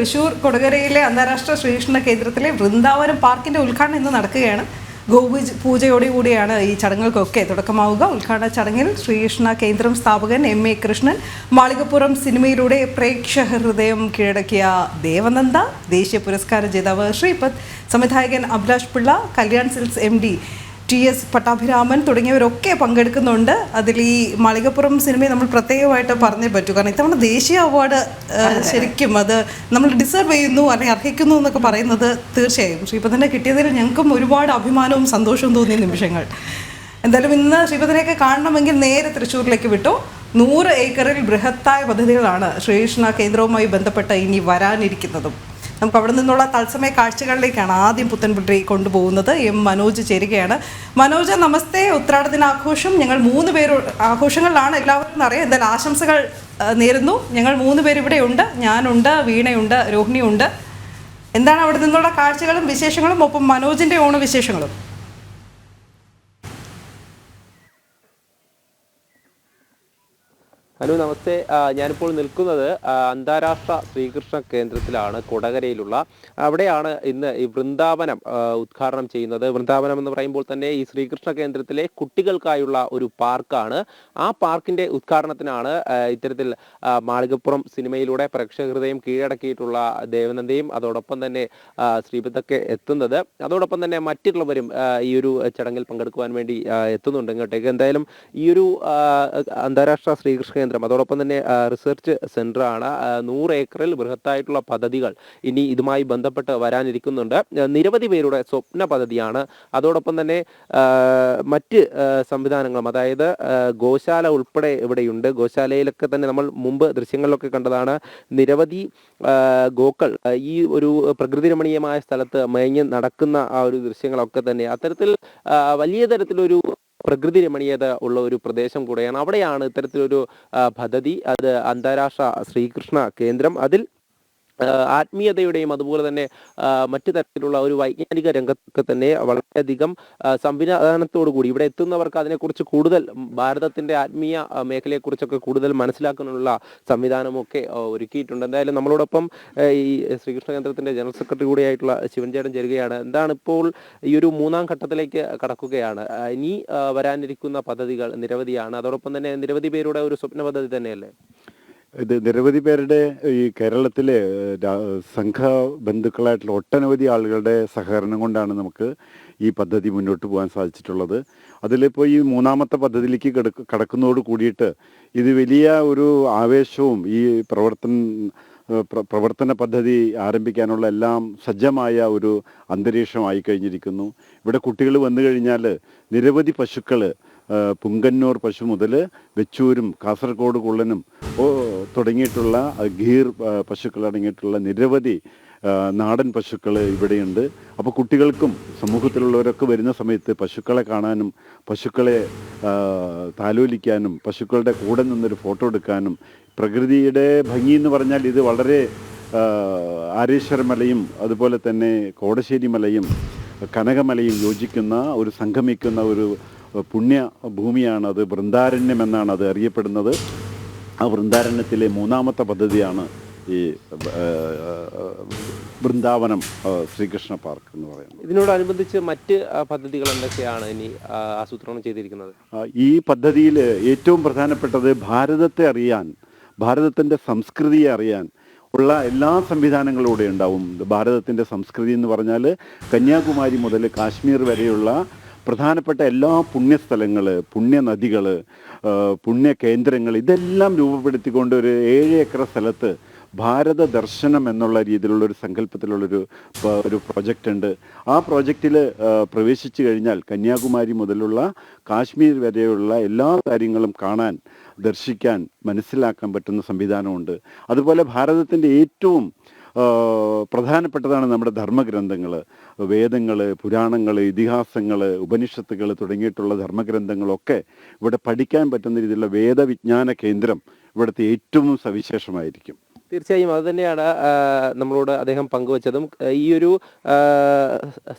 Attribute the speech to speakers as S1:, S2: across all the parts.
S1: തൃശ്ശൂർ കൊടകരയിലെ അന്താരാഷ്ട്ര ശ്രീകൃഷ്ണ കേന്ദ്രത്തിലെ വൃന്ദാവനം പാർക്കിന്റെ ഉദ്ഘാടനം ഇന്ന് നടക്കുകയാണ്. പൂജയോടുകൂടിയാണ് ഈ ചടങ്ങുകൾക്കൊക്കെ തുടക്കമാവുക. ഉദ്ഘാടന ചടങ്ങിൽ ശ്രീകൃഷ്ണ കേന്ദ്രം സ്ഥാപകൻ MA കൃഷ്ണൻ, മാളികപ്പുറം സിനിമയിലൂടെ പ്രേക്ഷക ഹൃദയം കീഴടക്കിയ ദേവനന്ദ, ദേശീയ പുരസ്കാര ജേതാവ് ശ്രീപദ്, സംവിധായകൻ Abhilash Pillai, Kalyan Silks MD TS Pattabhiraman തുടങ്ങിയവരൊക്കെ പങ്കെടുക്കുന്നുണ്ട്. അതിൽ ഈ മാളികപ്പുറം സിനിമയെ നമ്മൾ പ്രത്യേകമായിട്ട് പറഞ്ഞേ പറ്റൂ. കാരണം ഇത്തവണ ദേശീയ അവാർഡ് ശരിക്കും അത് നമ്മൾ ഡിസേർവ് ചെയ്യുന്നു അല്ലെങ്കിൽ അർഹിക്കുന്നു എന്നൊക്കെ പറയുന്നത് തീർച്ചയായും ശ്രീപദിനെ കിട്ടിയതിൽ ഞങ്ങൾക്കും ഒരുപാട് അഭിമാനവും സന്തോഷവും തോന്നിയ നിമിഷങ്ങൾ. എന്തായാലും ഇന്ന് ശ്രീപദിനെയൊക്കെ കാണണമെങ്കിൽ നേരെ തൃശ്ശൂരിലേക്ക് വിട്ടു. 100 ഏക്കറിൽ ബൃഹത്തായ പദ്ധതികളാണ് ശ്രീകൃഷ്ണ കേന്ദ്രവുമായി ബന്ധപ്പെട്ട് ഇനി വരാനിരിക്കുന്നതും. നമുക്ക് അവിടെ നിന്നുള്ള തത്സമയ കാഴ്ചകളിലേക്കാണ് ആദ്യം പുത്തൻപുഴി കൊണ്ടുപോകുന്നത്. മനോജ് ചേരുകയാണ്. മനോജ്, നമസ്തേ. ഉത്രാടദിനാഘോഷം ഞങ്ങൾ 3 പേര് ആഘോഷങ്ങളിലാണ് എല്ലാവരും അറിയാം. എന്തായാലും ആശംസകൾ നേരുന്നു. ഞങ്ങൾ 3 പേര് ഇവിടെ ഉണ്ട്. ഞാനുണ്ട്, വീണയുണ്ട്, രോഹിണിയുണ്ട്. എന്താണ് അവിടെ നിന്നുള്ള കാഴ്ചകളും വിശേഷങ്ങളും, ഒപ്പം മനോജിന്റെ ഓണവിശേഷങ്ങളും?
S2: അനു, നമസ്തേ. ഞാനിപ്പോൾ നിൽക്കുന്നത് അന്താരാഷ്ട്ര ശ്രീകൃഷ്ണ കേന്ദ്രത്തിലാണ്, കൊടകരയിലുള്ള. അവിടെയാണ് ഇന്ന് ഈ വൃന്ദാവനം ഉദ്ഘാടനം ചെയ്യുന്നത്. വൃന്ദാവനം എന്ന് പറയുമ്പോൾ തന്നെ ഈ ശ്രീകൃഷ്ണ കേന്ദ്രത്തിലെ കുട്ടികൾക്കായുള്ള ഒരു പാർക്കാണ്. ആ പാർക്കിന്റെ ഉദ്ഘാടനത്തിനാണ് ഇത്തരത്തിൽ മാളികപ്പുറം സിനിമയിലൂടെ പ്രേക്ഷക ഹൃദയം കീഴടക്കിയിട്ടുള്ള ദേവനന്ദയും അതോടൊപ്പം തന്നെ ശ്രീപദൊക്കെ എത്തുന്നത്. അതോടൊപ്പം തന്നെ മറ്റുള്ളവരും ഈ ഒരു ചടങ്ങിൽ പങ്കെടുക്കുവാൻ വേണ്ടി എത്തുന്നുണ്ട് ഇങ്ങോട്ടേക്ക്. എന്തായാലും ഈ ഒരു അന്താരാഷ്ട്ര ശ്രീകൃഷ്ണ കേന്ദ്രം അതോടൊപ്പം തന്നെ റിസർച്ച് സെന്ററാണ്. 100 ഏക്കറിൽ ബൃഹത്തായിട്ടുള്ള പദ്ധതികൾ ഇനി ഇതുമായി ബന്ധപ്പെട്ട് വരാനിരിക്കുന്നുണ്ട്. നിരവധി പേരുടെ സ്വപ്ന പദ്ധതിയാണ്. അതോടൊപ്പം തന്നെ മറ്റ് സംവിധാനങ്ങളും, അതായത് ഗോശാല ഉൾപ്പെടെ ഇവിടെയുണ്ട്. ഗോശാലയിലൊക്കെ തന്നെ നമ്മൾ മുമ്പ് ദൃശ്യങ്ങളിലൊക്കെ കണ്ടതാണ്. നിരവധി ഗോക്കൾ ഈ ഒരു പ്രകൃതി രമണീയമായ സ്ഥലത്ത് മേഞ്ഞ് നടക്കുന്ന ആ ഒരു ദൃശ്യങ്ങളൊക്കെ തന്നെ അത്തരത്തിൽ വലിയ തരത്തിലൊരു പ്രകൃതി രമണീയത ഉള്ള ഒരു പ്രദേശം കൂടെയാണ്. അവിടെയാണ് ഇത്തരത്തിലൊരു പദ്ധതി. അത് അന്താരാഷ്ട്ര ശ്രീകൃഷ്ണ കേന്ദ്രം. അതിൽ ആത്മീയതയുടെയും അതുപോലെ തന്നെ മറ്റു തരത്തിലുള്ള ഒരു വൈജ്ഞാനിക രംഗത്തൊക്കെ തന്നെ വളരെയധികം സംവിധാനത്തോടു കൂടി ഇവിടെ എത്തുന്നവർക്ക് അതിനെക്കുറിച്ച് കൂടുതൽ, ഭാരതത്തിന്റെ ആത്മീയ മേഖലയെക്കുറിച്ചൊക്കെ കൂടുതൽ മനസ്സിലാക്കാനുള്ള സംവിധാനമൊക്കെ ഒരുക്കിയിട്ടുണ്ട്. എന്തായാലും നമ്മളോടൊപ്പം ഈ ശ്രീകൃഷ്ണ കേന്ദ്രത്തിന്റെ ജനറൽ സെക്രട്ടറി കൂടിയായിട്ടുള്ള ശിവൻചേട്ടൻ ചേരുകയാണ്. എന്താണ് ഇപ്പോൾ ഈ ഒരു 3ാം ഘട്ടത്തിലേക്ക് കടക്കുകയാണ്? ഇനി വരാനിരിക്കുന്ന പദ്ധതികൾ നിരവധിയാണ്. അതോടൊപ്പം തന്നെ നിരവധി പേരുടെ ഒരു സ്വപ്ന പദ്ധതി തന്നെയല്ലേ
S3: ഇത്? നിരവധി പേരുടെ, ഈ കേരളത്തിലെ സംഘബന്ധുക്കളായിട്ടുള്ള ഒട്ടനവധി ആളുകളുടെ സഹകരണം കൊണ്ടാണ് നമുക്ക് ഈ പദ്ധതി മുന്നോട്ട് പോകാൻ സാധിച്ചിട്ടുള്ളത്. അതിലിപ്പോൾ ഈ 3ാമത്തെ പദ്ധതിയിലേക്ക് കടക്കുന്നതോട് കൂടിയിട്ട് ഇത് വലിയ ഒരു ആവേശവും, ഈ പ്രവർത്തന പദ്ധതി ആരംഭിക്കാനുള്ള എല്ലാം സജ്ജമായ ഒരു അന്തരീക്ഷമായി കഴിഞ്ഞിരിക്കുന്നു. ഇവിടെ കുട്ടികൾ വന്നു കഴിഞ്ഞാൽ നിരവധി പശുക്കൾ, പുങ്കന്നൂർ പശു മുതൽ വെച്ചൂരും കാസർഗോഡ് കുള്ളനും തുടങ്ങിയിട്ടുള്ള ഗീർ പശുക്കൾ അടങ്ങിയിട്ടുള്ള നിരവധി നാടൻ പശുക്കൾ ഇവിടെയുണ്ട്. അപ്പോൾ കുട്ടികൾക്കും സമൂഹത്തിലുള്ളവരൊക്കെ വരുന്ന സമയത്ത് പശുക്കളെ കാണാനും പശുക്കളെ താലോലിക്കാനും പശുക്കളുടെ കൂടെ നിന്നൊരു ഫോട്ടോ എടുക്കാനും, പ്രകൃതിയുടെ ഭംഗി എന്ന് പറഞ്ഞാൽ ഇത് വളരെ ആരേശ്വര മലയും അതുപോലെ തന്നെ കോടശ്ശേരി മലയും കനകമലയും യോജിക്കുന്ന ഒരു സംഗമിക്കുന്ന ഒരു പുണ്യ ഭൂമിയാണ് അത്. വൃന്ദാരണ്യം എന്നാണ് അത് അറിയപ്പെടുന്നത്. ആ വൃന്ദാരണ്യത്തിലെ 3ാമത്തെ പദ്ധതിയാണ് ഈ വൃന്ദാവനം ശ്രീകൃഷ്ണ പാർക്ക് എന്ന് പറയുന്നത്.
S2: ഇതിനോടനുബന്ധിച്ച് മറ്റ് പദ്ധതികൾ എന്തൊക്കെയാണ് ഇനി ആസൂത്രണം ചെയ്തിരിക്കുന്നത്?
S3: ഈ പദ്ധതിയിൽ ഏറ്റവും പ്രധാനപ്പെട്ടത് ഭാരതത്തെ അറിയാൻ, ഭാരതത്തിൻ്റെ സംസ്കൃതിയെ അറിയാൻ ഉള്ള എല്ലാ സംവിധാനങ്ങളും ഇവിടെ ഉണ്ടാവും. ഭാരതത്തിൻ്റെ സംസ്കൃതി എന്ന് പറഞ്ഞാൽ കന്യാകുമാരി മുതൽ കാശ്മീർ വരെയുള്ള പ്രധാനപ്പെട്ട എല്ലാ പുണ്യസ്ഥലങ്ങൾ, പുണ്യനദികൾ, പുണ്യകേന്ദ്രങ്ങൾ ഇതെല്ലാം രൂപപ്പെടുത്തിക്കൊണ്ട് ഒരു 7 ഏക്കർ സ്ഥലത്ത് ഭാരത ദർശനം എന്നുള്ള രീതിയിലുള്ളൊരു സങ്കല്പത്തിലുള്ളൊരു പ്രോജക്റ്റ് ഉണ്ട്. ആ പ്രോജക്റ്റിൽ പ്രവേശിച്ചു കഴിഞ്ഞാൽ കന്യാകുമാരി മുതലുള്ള കാശ്മീർ വരെയുള്ള എല്ലാ കാര്യങ്ങളും കാണാൻ, ദർശിക്കാൻ, മനസ്സിലാക്കാൻ പറ്റുന്ന സംവിധാനമുണ്ട്. അതുപോലെ ഭാരതത്തിൻ്റെ ഏറ്റവും പ്രധാനപ്പെട്ടതാണ് നമ്മുടെ ധർമ്മഗ്രന്ഥങ്ങൾ, വേദങ്ങൾ, പുരാണങ്ങൾ, ഇതിഹാസങ്ങൾ, ഉപനിഷത്തുകൾ തുടങ്ങിയിട്ടുള്ള ധർമ്മഗ്രന്ഥങ്ങളൊക്കെ ഇവിടെ പഠിക്കാൻ പറ്റുന്ന രീതിയിലുള്ള വേദവിജ്ഞാന കേന്ദ്രം ഇവിടുത്തെ ഏറ്റവും സവിശേഷമായിരിക്കും.
S2: തീർച്ചയായും അത് തന്നെയാണ് നമ്മളോട് അദ്ദേഹം പങ്കുവച്ചതും. ഈ ഒരു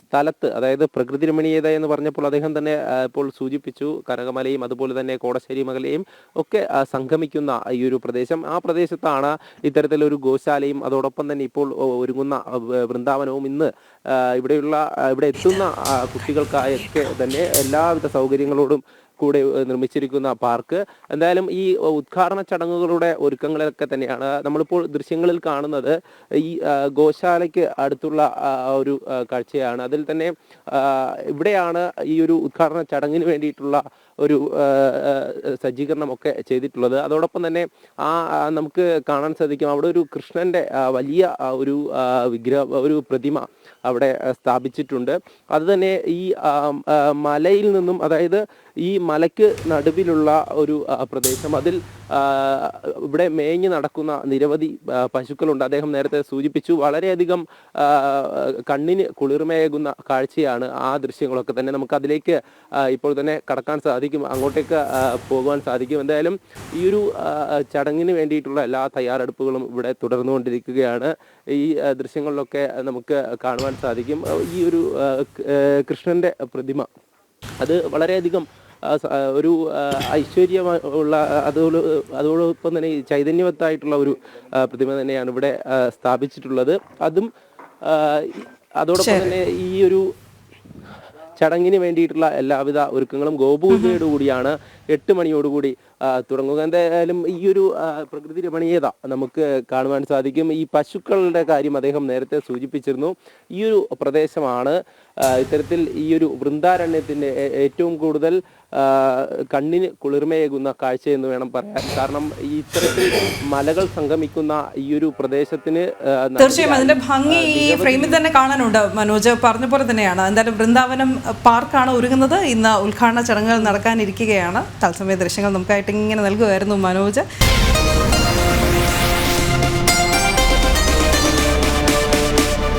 S2: സ്ഥലത്ത്, അതായത് പ്രകൃതി രമണീയത എന്ന് പറഞ്ഞപ്പോൾ അദ്ദേഹം തന്നെ ഇപ്പോൾ സൂചിപ്പിച്ചു കനകമലയും അതുപോലെ തന്നെ കോടശ്ശേരി മലയും ഒക്കെ സംഗമിക്കുന്ന ഈ ഒരു പ്രദേശം. ആ പ്രദേശത്താണ് ഇത്തരത്തിലൊരു ഗോശാലയും അതോടൊപ്പം തന്നെ ഇപ്പോൾ ഒരുങ്ങുന്ന വൃന്ദാവനവും. ഇന്ന് ഇവിടെ എത്തുന്ന കുട്ടികൾക്കായൊക്കെ തന്നെ എല്ലാവിധ സൗകര്യങ്ങളോടും കൂടെ നിർമ്മിച്ചിരിക്കുന്ന പാർക്ക്. എന്തായാലും ഈ ഉദ്ഘാടന ചടങ്ങുകളുടെ ഒരുക്കങ്ങളൊക്കെ തന്നെയാണ് നമ്മളിപ്പോൾ ദൃശ്യങ്ങളിൽ കാണുന്നത്. ഈ ഗോശാലയ്ക്ക് അടുത്തുള്ള ഒരു കാഴ്ചയാണ്. അതിൽ തന്നെ ഇവിടെയാണ് ഈ ഒരു ഉദ്ഘാടന ചടങ്ങിന് വേണ്ടിയിട്ടുള്ള ഒരു സജ്ജീകരണമൊക്കെ ചെയ്തിട്ടുള്ളത്. അതോടൊപ്പം തന്നെ നമുക്ക് കാണാൻ സാധിക്കും അവിടെ ഒരു കൃഷ്ണന്റെ വലിയ ഒരു പ്രതിമ അവിടെ സ്ഥാപിച്ചിട്ടുണ്ട്. അത് തന്നെ ഈ മലയിൽ നിന്നും, അതായത് ഈ മലയ്ക്ക് നടുവിലുള്ള ഒരു പ്രദേശം, അതിൽ ഇവിടെ മേഞ്ഞു നടക്കുന്ന നിരവധി പശുക്കളുണ്ട്. അദ്ദേഹം നേരത്തെ സൂചിപ്പിച്ചു, വളരെയധികം കണ്ണിന് കുളിർമയേകുന്ന കാഴ്ചയാണ് ആ ദൃശ്യങ്ങളൊക്കെ തന്നെ. നമുക്ക് അതിലേക്ക് ഇപ്പോൾ തന്നെ കടക്കാൻ സാധിക്കും, അങ്ങോട്ടേക്ക് പോകുവാൻ സാധിക്കും. എന്തായാലും ഈ ഒരു ചടങ്ങിന് വേണ്ടിയിട്ടുള്ള എല്ലാ തയ്യാറെടുപ്പുകളും ഇവിടെ തുടർന്നുകൊണ്ടിരിക്കുകയാണ്. ഈ ദൃശ്യങ്ങളിലൊക്കെ നമുക്ക് കാണുവാൻ സാധിക്കും ഈ ഒരു കൃഷ്ണന്റെ പ്രതിമ. അത് വളരെയധികം ഒരു ഐശ്വര്യമുള്ള, അതോടൊപ്പം തന്നെ ചൈതന്യവത്തായിട്ടുള്ള ഒരു പ്രതിമ തന്നെയാണ് ഇവിടെ സ്ഥാപിച്ചിട്ടുള്ളത്. അതോടൊപ്പം തന്നെ ഈ ഒരു ചടങ്ങിന് വേണ്ടിയിട്ടുള്ള എല്ലാവിധ ഒരുക്കങ്ങളും ഗോപൂജയോടു കൂടിയാണ് 8 മണിയോടുകൂടി തുടങ്ങുക. എന്തായാലും ഈ ഒരു പ്രകൃതി രമണീയത നമുക്ക് കാണുവാൻ സാധിക്കും. ഈ പശുക്കളുടെ കാര്യം അദ്ദേഹം നേരത്തെ സൂചിപ്പിച്ചിരുന്നു. ഈ ഒരു പ്രദേശമാണ് ഇത്തരത്തിൽ ഈ ഒരു വൃന്ദാരണ്യത്തിന്റെ ഏറ്റവും കൂടുതൽ കണ്ണിന് കുളിർമയേകുന്ന കാഴ്ച എന്ന് വേണം പറയാൻ. കാരണം ഈ ഇത്തരത്തിൽ മലകൾ സംഗമിക്കുന്ന ഈ ഒരു പ്രദേശത്തിന്
S1: തീർച്ചയായും അതിന്റെ ഭംഗി ഈ ഫ്രെയിമിൽ തന്നെ കാണാനുണ്ട്. മനോജ് പറഞ്ഞ പോലെ തന്നെയാണ്. എന്തായാലും വൃന്ദാവനം പാർക്കാണ് ഒരുങ്ങുന്നത്. ഇന്ന് ഉദ്ഘാടന ചടങ്ങുകൾ നടക്കാനിരിക്കുകയാണ്. തത്സമയ ദൃശ്യങ്ങൾ നമുക്കായിട്ട് ഇങ്ങനെ നൽകുമായിരുന്നു മനോജ്.